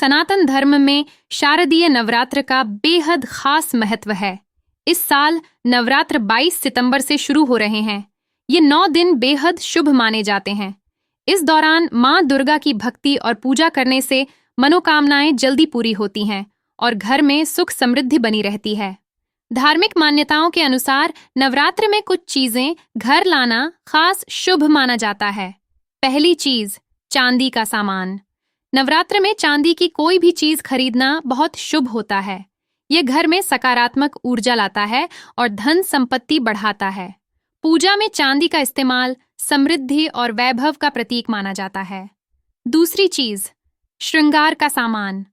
सनातन धर्म में शारदीय नवरात्र का बेहद खास महत्व है। इस साल नवरात्र 22 सितंबर से शुरू हो रहे हैं। ये 9 दिन बेहद शुभ माने जाते हैं। इस दौरान माँ दुर्गा की भक्ति और पूजा करने से मनोकामनाएं जल्दी पूरी होती हैं और घर में सुख समृद्धि बनी रहती है। धार्मिक मान्यताओं के अनुसार नवरात्र में कुछ चीजें घर लाना खास शुभ माना जाता है। पहली चीज, चांदी का सामान। नवरात्र में चांदी की कोई भी चीज खरीदना बहुत शुभ होता है। ये घर में सकारात्मक ऊर्जा लाता है और धन संपत्ति बढ़ाता है। पूजा में चांदी का इस्तेमाल समृद्धि और वैभव का प्रतीक माना जाता है। दूसरी चीज, श्रृंगार का सामान।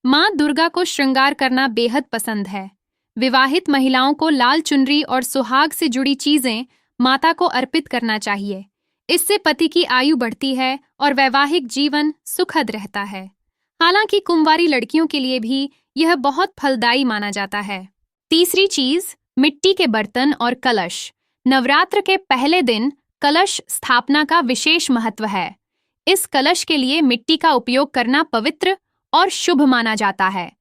माँ दुर्गा को श्रृंगार करना बेहद पसंद है। विवाहित महिलाओं को लाल चुनरी और सुहाग से जुड़ी चीजें माता को अर्पित करना चाहिए। इससे पति की आयु बढ़ती है और वैवाहिक जीवन सुखद रहता है। हालांकि कुंवारी लड़कियों के लिए भी यह बहुत फलदायी माना जाता है। तीसरी चीज, मिट्टी के बर्तन और कलश। नवरात्र के पहले दिन कलश स्थापना का विशेष महत्व है। इस कलश के लिए मिट्टी का उपयोग करना पवित्र और शुभ माना जाता है।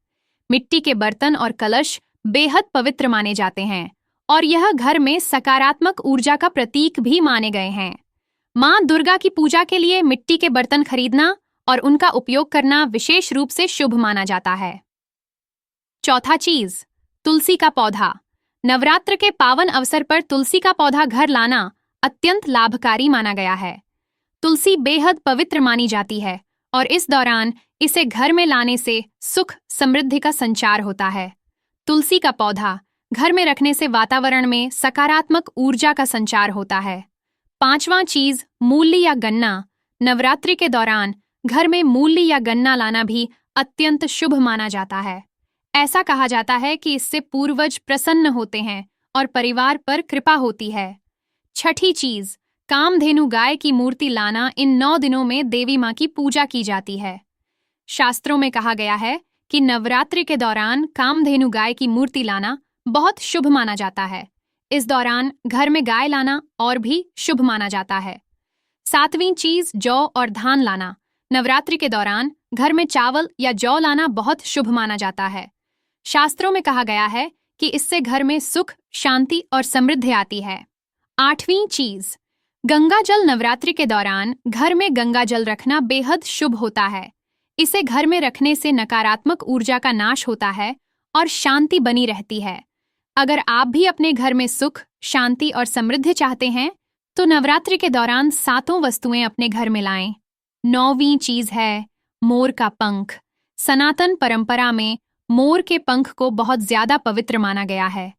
मिट्टी के बर्तन और कलश बेहद पवित्र माने जाते हैं और यह घर में सकारात्मक ऊर्जा का प्रतीक भी माने गए हैं। माँ दुर्गा की पूजा के लिए मिट्टी के बर्तन खरीदना और उनका उपयोग करना विशेष रूप से शुभ माना जाता है। चौथा चीज, तुलसी का पौधा। नवरात्र के पावन अवसर पर तुलसी का पौधा घर लाना अत्यंत लाभकारी माना गया है। तुलसी बेहद पवित्र मानी जाती है और इस दौरान इसे घर में लाने से सुख समृद्धि का संचार होता है। तुलसी का पौधा घर में रखने से वातावरण में सकारात्मक ऊर्जा का संचार होता है। पांचवां चीज, मूली या गन्ना। नवरात्रि के दौरान घर में मूली या गन्ना लाना भी अत्यंत शुभ माना जाता है। ऐसा कहा जाता है कि इससे पूर्वज प्रसन्न होते हैं और परिवार पर कृपा होती है। छठी चीज, कामधेनु गाय की मूर्ति लाना। इन 9 दिनों में देवी माँ की पूजा की जाती है। शास्त्रों में कहा गया है कि नवरात्रि के दौरान कामधेनु गाय की मूर्ति लाना बहुत शुभ माना जाता है। इस दौरान घर में गाय लाना और भी शुभ माना जाता है। सातवीं चीज, जौ और धान लाना। नवरात्रि के दौरान घर में चावल या जौ लाना बहुत शुभ माना जाता है। शास्त्रों में कहा गया है कि इससे घर में सुख, शांति और समृद्धि आती है। आठवीं चीज, गंगा जल। नवरात्रि के दौरान घर में गंगा जल रखना बेहद शुभ होता है। इसे घर में रखने से नकारात्मक ऊर्जा का नाश होता है और शांति बनी रहती है। अगर आप भी अपने घर में सुख, शांति और समृद्धि चाहते हैं तो नवरात्रि के दौरान 7 वस्तुएं अपने घर में लाएं। 9वीं चीज है मोर का पंख। सनातन परंपरा में मोर के पंख को बहुत ज्यादा पवित्र माना गया है।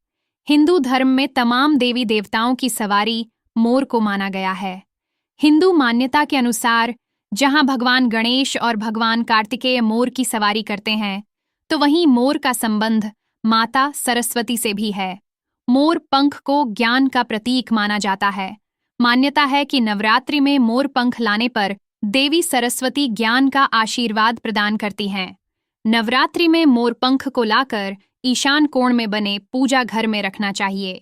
हिंदू धर्म में तमाम देवी देवताओं की सवारी मोर को माना गया है। हिंदू मान्यता के अनुसार जहां भगवान गणेश और भगवान कार्तिकेय मोर की सवारी करते हैं, तो वहीं मोर का संबंध माता सरस्वती से भी है। मोर पंख को ज्ञान का प्रतीक माना जाता है। मान्यता है कि नवरात्रि में मोर पंख लाने पर देवी सरस्वती ज्ञान का आशीर्वाद प्रदान करती हैं। नवरात्रि में मोर पंख को लाकर ईशान कोण में बने पूजा घर में रखना चाहिए।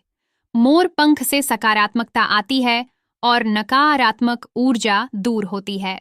मोर पंख से सकारात्मकता आती है और नकारात्मक ऊर्जा दूर होती है।